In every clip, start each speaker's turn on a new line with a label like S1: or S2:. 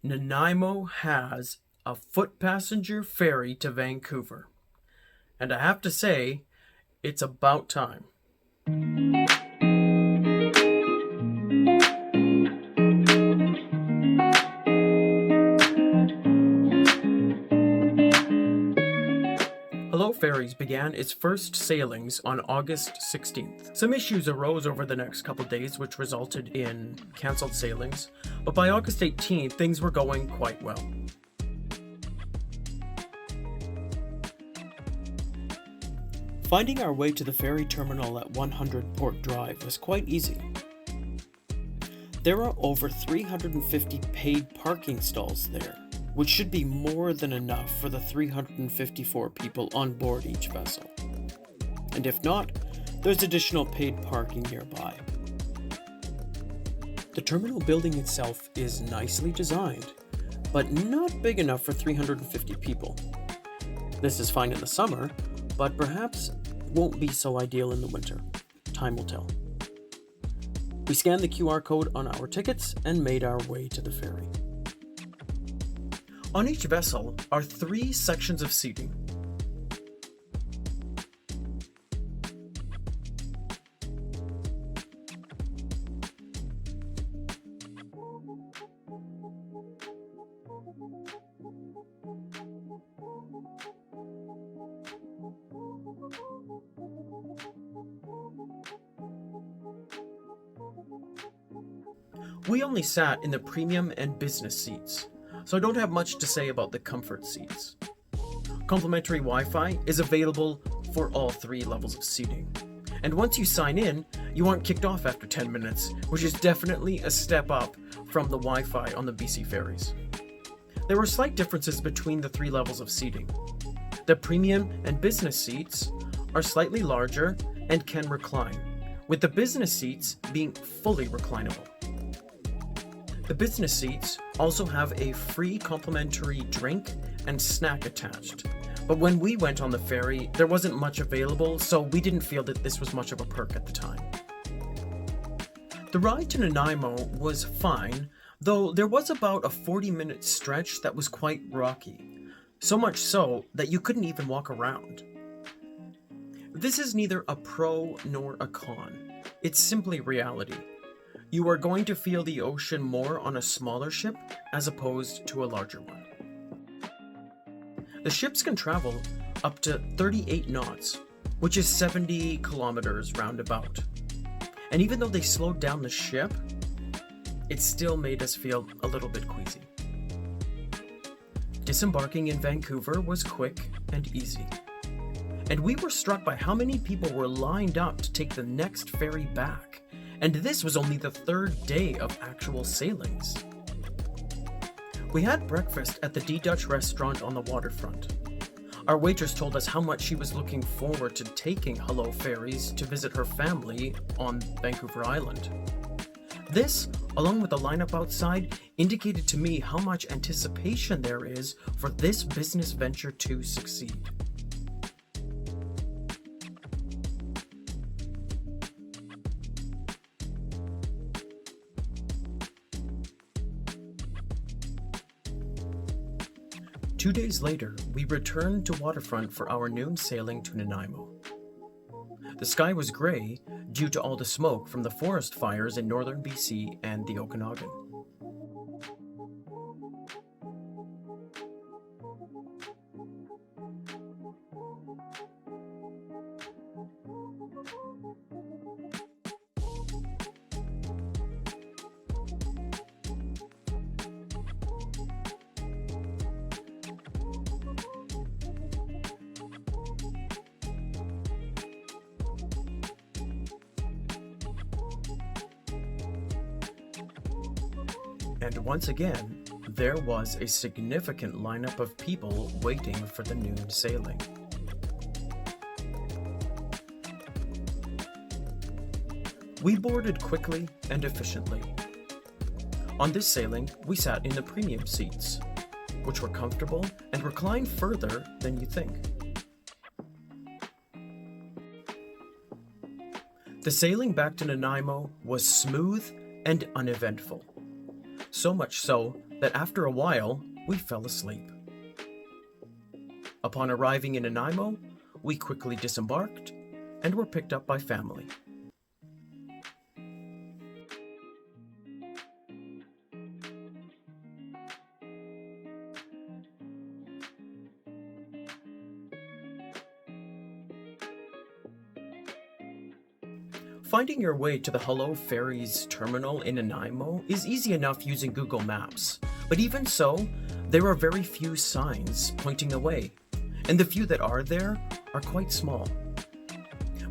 S1: Nanaimo has a foot passenger ferry to Vancouver. And I have to say, it's about time. Hullo Ferries began its first sailings on August 16th. Some issues arose over the next couple days, which resulted in cancelled sailings, but by August 18th, things were going quite well. Finding our way to the ferry terminal at 100 Port Drive was quite easy. There are over 350 paid parking stalls there, which should be more than enough for the 354 people on board each vessel. And if not, there's additional paid parking nearby. The terminal building itself is nicely designed, but not big enough for 350 people. This is fine in the summer, but perhaps won't be so ideal in the winter. Time will tell. We scanned the QR code on our tickets and made our way to the ferry. On each vessel are 3 sections of seating. We only sat in the premium and business seats, so I don't have much to say about the comfort seats. Complimentary Wi-Fi is available for all 3 levels of seating. And once you sign in, you aren't kicked off after 10 minutes, which is definitely a step up from the Wi-Fi on the BC ferries. There were slight differences between the 3 levels of seating. The premium and business seats are slightly larger and can recline, with the business seats being fully reclinable. The business seats also have a free complimentary drink and snack attached, but when we went on the ferry, there wasn't much available, so we didn't feel that this was much of a perk at the time. The ride to Nanaimo was fine, though there was about a 40-minute stretch that was quite rocky, so much so that you couldn't even walk around. This is neither a pro nor a con. It's simply reality. You are going to feel the ocean more on a smaller ship as opposed to a larger one. The ships can travel up to 38 knots, which is 70 kilometers roundabout. And even though they slowed down the ship, it still made us feel a little bit queasy. Disembarking in Vancouver was quick and easy. And we were struck by how many people were lined up to take the next ferry back. And this was only the 3rd day of actual sailings. We had breakfast at the D-Dutch restaurant on the waterfront. Our waitress told us how much she was looking forward to taking Hullo Ferries to visit her family on Vancouver Island. This, along with the lineup outside, indicated to me how much anticipation there is for this business venture to succeed. Two days later, we returned to waterfront for our noon sailing to Nanaimo. The sky was grey due to all the smoke from the forest fires in northern BC and the Okanagan. And once again, there was a significant lineup of people waiting for the noon sailing. We boarded quickly and efficiently. On this sailing, we sat in the premium seats, which were comfortable and reclined further than you think. The sailing back to Nanaimo was smooth and uneventful. So much so that after a while, we fell asleep. Upon arriving in Nanaimo, we quickly disembarked and were picked up by family. Finding your way to the Hullo Ferries terminal in Nanaimo is easy enough using Google Maps, but even so, there are very few signs pointing the way, and the few that are there are quite small.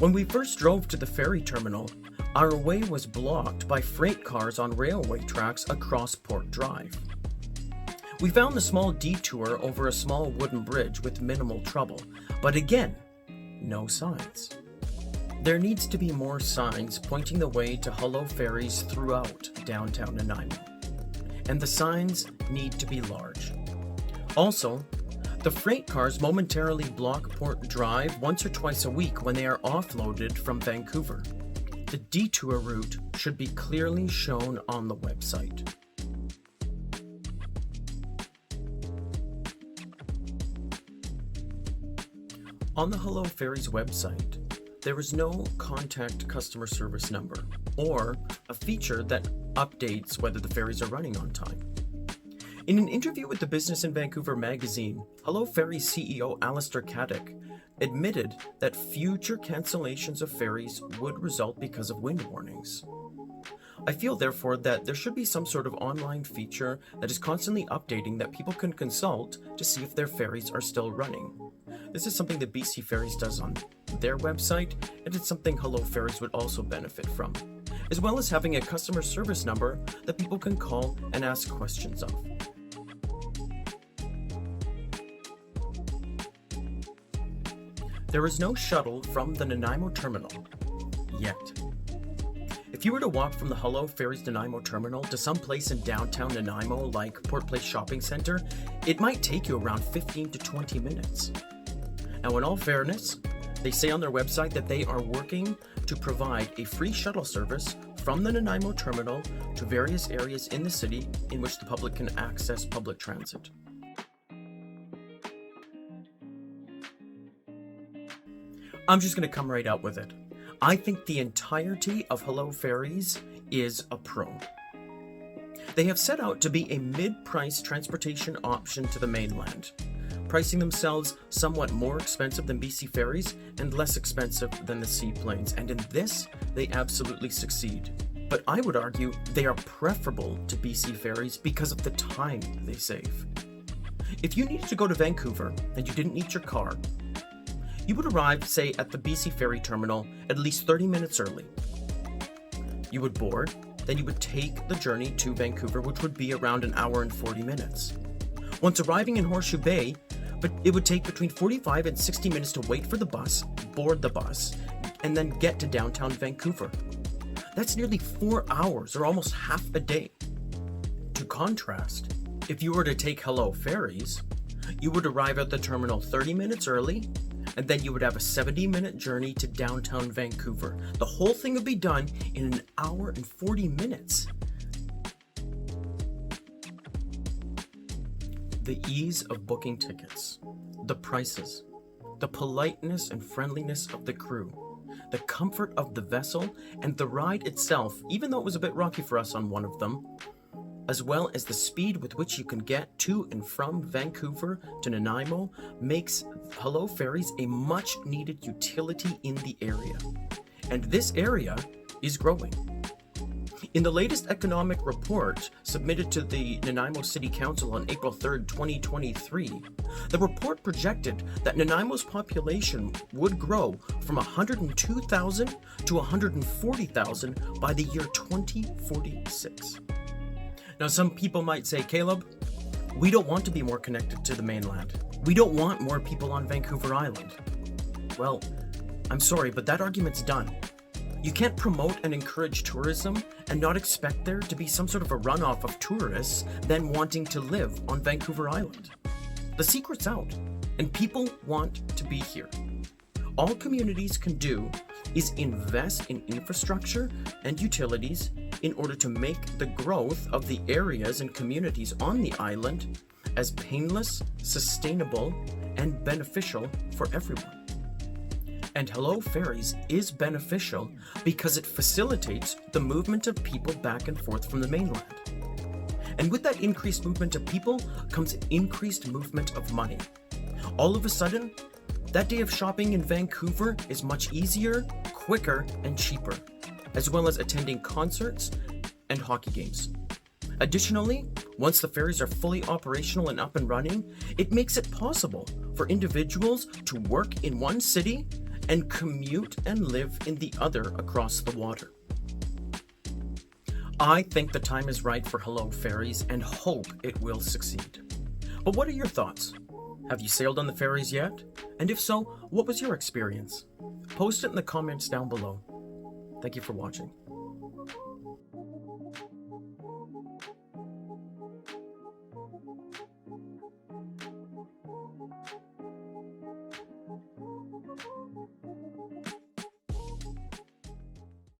S1: When we first drove to the ferry terminal, our way was blocked by freight cars on railway tracks across Port Drive. We found a small detour over a small wooden bridge with minimal trouble, but again, no signs. There needs to be more signs pointing the way to Hullo Ferries throughout downtown Nanaimo, and the signs need to be large. Also, the freight cars momentarily block Port Drive once or twice a week when they are offloaded from Vancouver. The detour route should be clearly shown on the website. On the Hullo Ferries website, there is no contact customer service number or a feature that updates whether the ferries are running on time. In an interview with the Business in Vancouver magazine, Hullo Ferries CEO Alistair Caddick admitted that future cancellations of ferries would result because of wind warnings. I feel, therefore, that there should be some sort of online feature that is constantly updating that people can consult to see if their ferries are still running. This is something that BC Ferries does on their website, and it's something Hullo Ferries would also benefit from, as well as having a customer service number that people can call and ask questions of. There is no shuttle from the Nanaimo terminal yet. If you were to walk from the Hullo Ferries Nanaimo terminal to some place in downtown Nanaimo like Port Place Shopping Center, it might take you around 15 to 20 minutes. Now, in all fairness, they say on their website that they are working to provide a free shuttle service from the Nanaimo terminal to various areas in the city in which the public can access public transit. I'm just going to come right out with it. I think the entirety of Hullo Ferries is a pro. They have set out to be a mid-price transportation option to the mainland, pricing themselves somewhat more expensive than BC Ferries and less expensive than the seaplanes, and in this, they absolutely succeed. But I would argue they are preferable to BC Ferries because of the time they save. If you needed to go to Vancouver and you didn't need your car, you would arrive, say, at the BC Ferry terminal at least 30 minutes early. You would board, then you would take the journey to Vancouver, which would be around an hour and 40 minutes. Once arriving in Horseshoe Bay, but it would take between 45 and 60 minutes to wait for the bus, board the bus, and then get to downtown Vancouver. That's nearly 4 hours, or almost half a day. To contrast, if you were to take Hullo Ferries, you would arrive at the terminal 30 minutes early, and then you would have a 70-minute journey to downtown Vancouver. The whole thing would be done in an hour and 40 minutes. The ease of booking tickets, the prices, the politeness and friendliness of the crew, the comfort of the vessel, and the ride itself, even though it was a bit rocky for us on one of them, as well as the speed with which you can get to and from Vancouver to Nanaimo, makes Hullo Ferries a much-needed utility in the area. And this area is growing. In the latest economic report submitted to the Nanaimo City Council on April 3rd, 2023, the report projected that Nanaimo's population would grow from 102,000 to 140,000 by the year 2046. Now, some people might say, Caleb, we don't want to be more connected to the mainland. We don't want more people on Vancouver Island. Well, I'm sorry, but that argument's done. You can't promote and encourage tourism and not expect there to be some sort of a runoff of tourists then wanting to live on Vancouver Island. The secret's out, and people want to be here. All communities can do is invest in infrastructure and utilities in order to make the growth of the areas and communities on the island as painless, sustainable, and beneficial for everyone. And Hullo Ferries is beneficial because it facilitates the movement of people back and forth from the mainland. And with that increased movement of people comes increased movement of money. All of a sudden, that day of shopping in Vancouver is much easier, quicker, and cheaper, as well as attending concerts and hockey games. Additionally, once the ferries are fully operational and up and running, it makes it possible for individuals to work in one city and commute and live in the other across the water. I think the time is right for Hullo Ferries and hope it will succeed. But what are your thoughts? Have you sailed on the ferries yet? And if so, what was your experience? Post it in the comments down below. Thank you for watching.